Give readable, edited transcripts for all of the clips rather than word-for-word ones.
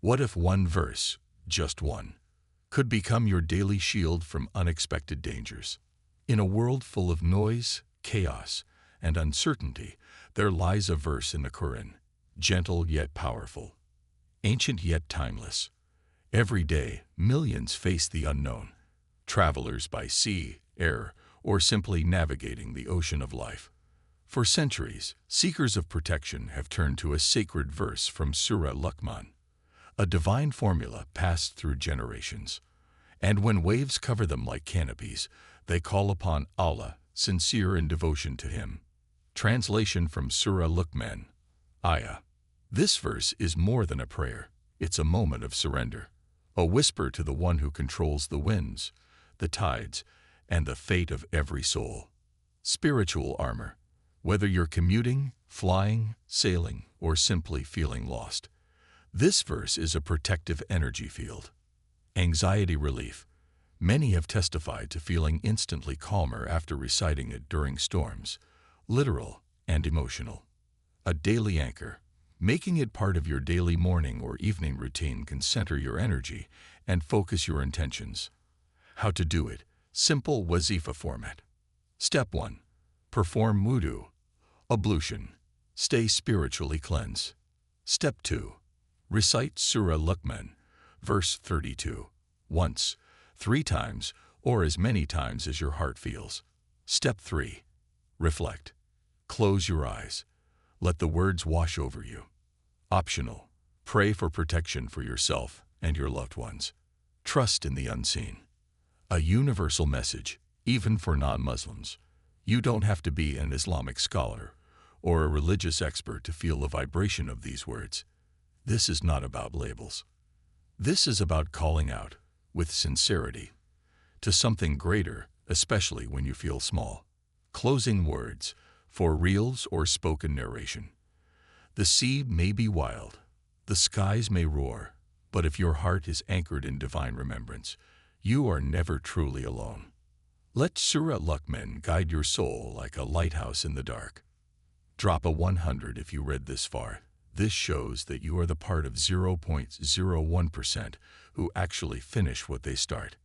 What if one verse, just one, could become your daily shield from unexpected dangers? In a world full of noise, chaos, and uncertainty, there lies a verse in the Qur'an, gentle yet powerful, ancient yet timeless. Every day, millions face the unknown, travelers by sea, air, or simply navigating the ocean of life. For centuries, seekers of protection have turned to a sacred verse from Surah Luqman, a divine formula passed through generations. And when waves cover them like canopies, they call upon Allah, sincere in devotion to Him. Translation from Surah Luqman, Ayah. This verse is more than a prayer. It's a moment of surrender, a whisper to the one who controls the winds, the tides, and the fate of every soul. Spiritual armor. Whether you're commuting, flying, sailing, or simply feeling lost, this verse is a protective energy field. Anxiety relief. Many have testified to feeling instantly calmer after reciting it during storms, literal and emotional. A daily anchor. Making it part of your daily morning or evening routine can center your energy and focus your intentions. How to do it? Simple wazifa format. Step 1. Perform wudu, ablution. Stay spiritually cleansed. Step 2. Recite Surah Luqman, verse 32, once, 3 times, or as many times as your heart feels. Step 3. Reflect. Close your eyes. Let the words wash over you. Optional. Pray for protection for yourself and your loved ones. Trust in the unseen. A universal message, even for non-Muslims. You don't have to be an Islamic scholar or a religious expert to feel the vibration of these words. This is not about labels. This is about calling out, with sincerity, to something greater, especially when you feel small. Closing words, for reels or spoken narration. The sea may be wild, the skies may roar, but if your heart is anchored in divine remembrance, you are never truly alone. Let Surah Luqman guide your soul like a lighthouse in the dark. Drop a 100 if you read this far. This shows that you are the part of 0.01% who actually finish what they start.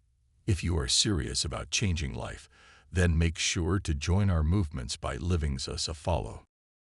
If you are serious about changing life, then make sure to join our movements by living us a follow.